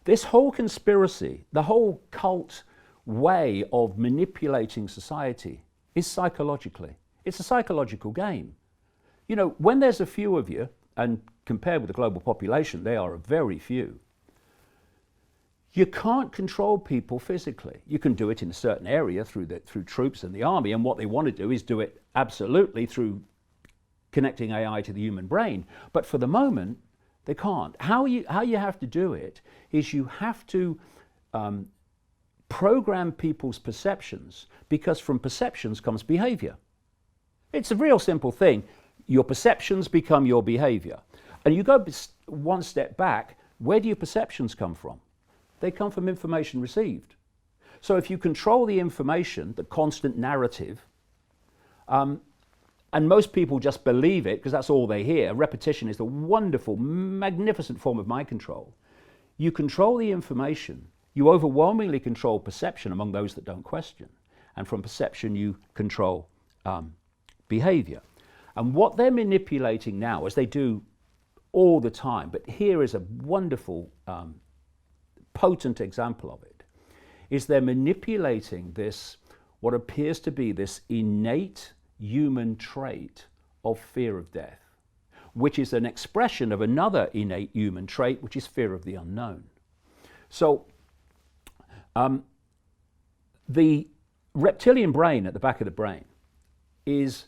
This whole conspiracy, the whole cult way of manipulating society is psychologically. It's a psychological game. You know, when there's a few of you, and compared with the global population, they are a very few, you can't control people physically. You can do it in a certain area through troops and the army, and what they want to do is do it absolutely through connecting AI to the human brain. But for the moment, they can't. How you have to do it is you have to program people's perceptions, because from perceptions comes behavior. It's a real simple thing. Your perceptions become your behavior. And you go one step back, where do your perceptions come from? They come from information received. So if you control the information, the constant narrative, and most people just believe it because that's all they hear. Repetition is the wonderful, magnificent form of mind control. You control the information, you overwhelmingly control perception among those that don't question. And from perception, you control behavior. And what they're manipulating now, as they do all the time, but here is a wonderful, potent example of it, is they're manipulating this, what appears to be this innate human trait of fear of death, which is an expression of another innate human trait, which is fear of the unknown. So the reptilian brain at the back of the brain is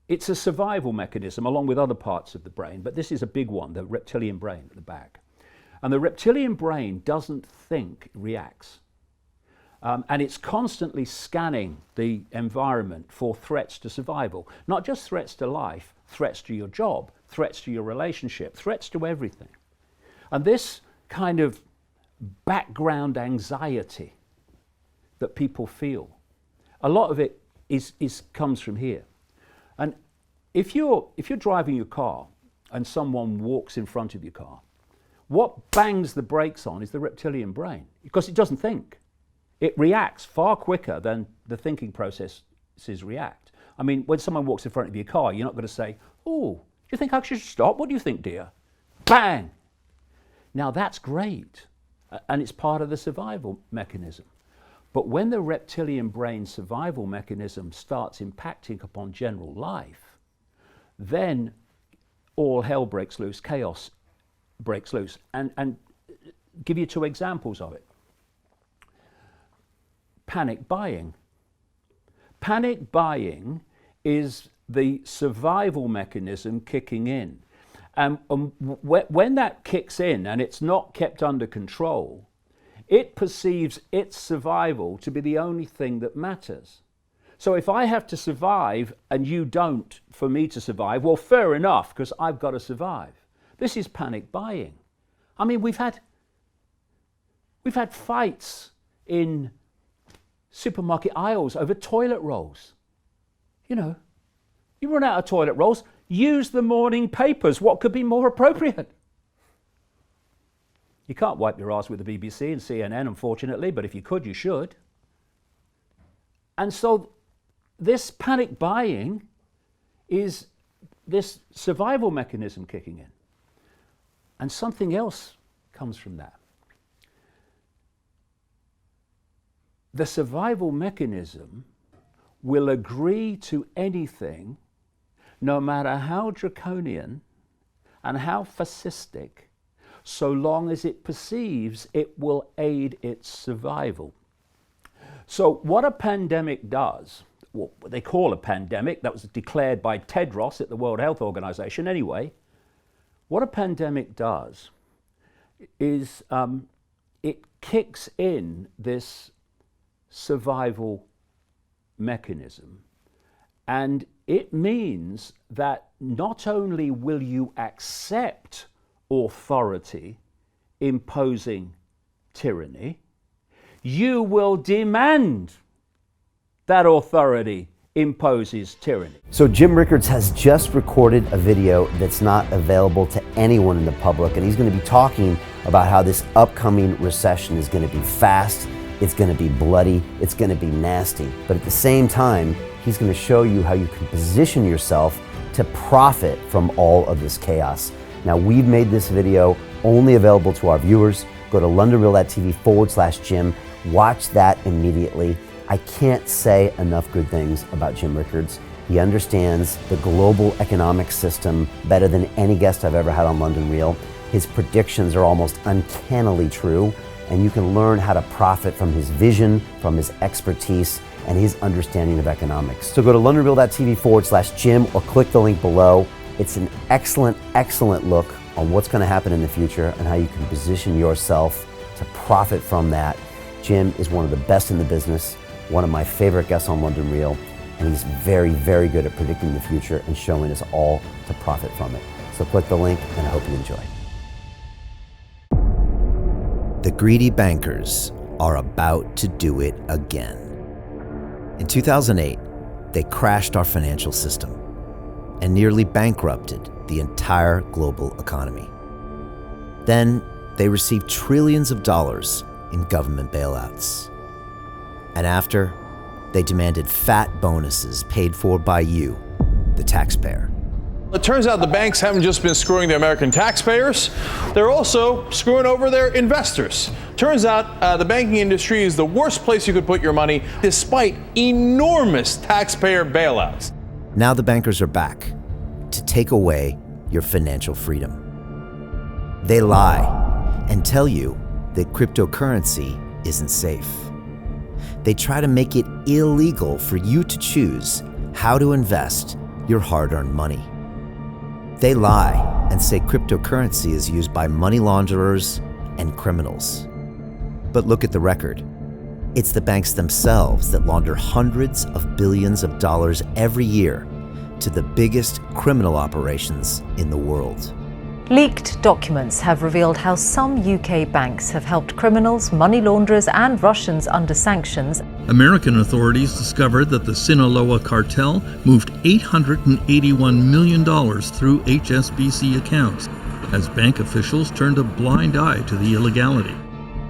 it's a survival mechanism along with other parts of the brain, but this is a big one, the reptilian brain at the back. And the reptilian brain doesn't think, it reacts. And it's constantly scanning the environment for threats to survival. Not just threats to life, threats to your job, threats to your relationship, threats to everything. And this kind of background anxiety that people feel, a lot of it comes from here. And if you're driving your car and someone walks in front of your car, what bangs the brakes on is the reptilian brain, because it doesn't think. It reacts far quicker than the thinking processes react. I mean, when someone walks in front of your car, you're not going to say, "Oh, do you think I should stop? What do you think, dear?" Bang! Now that's great, and it's part of the survival mechanism. But when the reptilian brain survival mechanism starts impacting upon general life, then all hell breaks loose, chaos breaks loose. And give you two examples of it. Panic buying. Panic buying is the survival mechanism kicking in. And when that kicks in and it's not kept under control, it perceives its survival to be the only thing that matters. So if I have to survive and you don't for me to survive, well, fair enough, because I've got to survive. This is panic buying. I mean, we've had fights in supermarket aisles over toilet rolls. You know, you run out of toilet rolls, use the morning papers. What could be more appropriate? You can't wipe your ass with the BBC and CNN, unfortunately, but if you could, you should. And so this panic buying is this survival mechanism kicking in. And something else comes from that. The survival mechanism will agree to anything, no matter how draconian and how fascistic, so long as it perceives it will aid its survival. So what a pandemic does, what they call a pandemic, that was declared by Tedros at the World Health Organization anyway, what a pandemic does is it kicks in this survival mechanism, and it means that not only will you accept authority imposing tyranny, you will demand that authority imposes tyranny. So Jim Rickards has just recorded a video that's not available to anyone in the public, and he's going to be talking about how this upcoming recession is going to be fast, it's going to be bloody, it's going to be nasty. But at the same time, he's going to show you how you can position yourself to profit from all of this chaos. Now, we've made this video only available to our viewers. Go to londonreal.tv/Jim. Watch that immediately. I can't say enough good things about Jim Rickards. He understands the global economic system better than any guest I've ever had on London Real. His predictions are almost uncannily true, and you can learn how to profit from his vision, from his expertise, and his understanding of economics. So go to londonreal.tv/Jim or click the link below. It's an excellent, excellent look on what's going to happen in the future and how you can position yourself to profit from that. Jim is one of the best in the business, one of my favorite guests on London Real, and he's very, very good at predicting the future and showing us all to profit from it. So click the link, and I hope you enjoy. The greedy bankers are about to do it again. In 2008, they crashed our financial system and nearly bankrupted the entire global economy. Then they received trillions of dollars in government bailouts. And after, they demanded fat bonuses paid for by you, the taxpayer. It turns out the banks haven't just been screwing the American taxpayers, they're also screwing over their investors. Turns out the banking industry is the worst place you could put your money, despite enormous taxpayer bailouts. Now the bankers are back to take away your financial freedom. They lie and tell you that cryptocurrency isn't safe. They try to make it illegal for you to choose how to invest your hard-earned money. They lie and say cryptocurrency is used by money launderers and criminals. But look at the record. It's the banks themselves that launder hundreds of billions of dollars every year to the biggest criminal operations in the world. Leaked documents have revealed how some UK banks have helped criminals, money launderers and Russians under sanctions. American authorities discovered that the Sinaloa cartel moved $881 million through HSBC accounts as bank officials turned a blind eye to the illegality.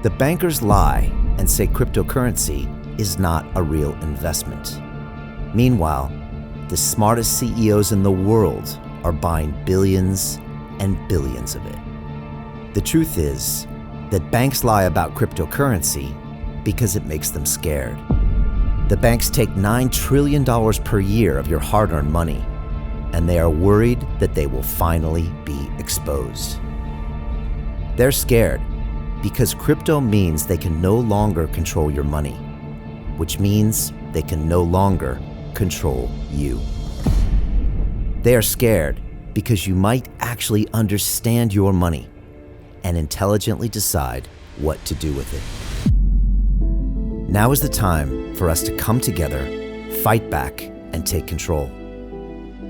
The bankers lie and say cryptocurrency is not a real investment. Meanwhile, the smartest CEOs in the world are buying billions and billions of it. The truth is that banks lie about cryptocurrency because it makes them scared. The banks take $9 trillion per year of your hard-earned money, and they are worried that they will finally be exposed. They're scared because crypto means they can no longer control your money, which means they can no longer control you. They are scared because you might actually understand your money and intelligently decide what to do with it. Now is the time for us to come together, fight back, and take control.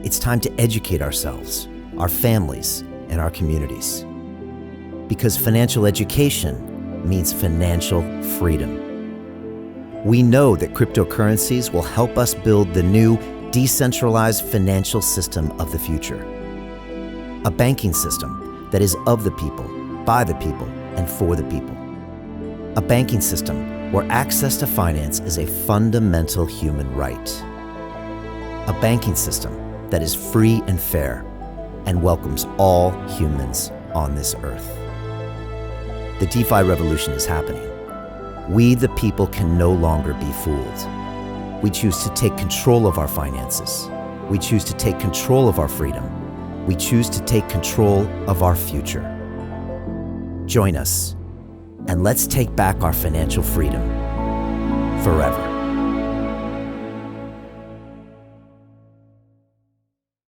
It's time to educate ourselves, our families, and our communities. Because financial education means financial freedom. We know that cryptocurrencies will help us build the new decentralized financial system of the future. A banking system that is of the people, by the people, and for the people. A banking system where access to finance is a fundamental human right. A banking system that is free and fair and welcomes all humans on this earth. The DeFi revolution is happening. We, the people, can no longer be fooled. We choose to take control of our finances. We choose to take control of our freedom. We choose to take control of our future. Join us, and let's take back our financial freedom forever.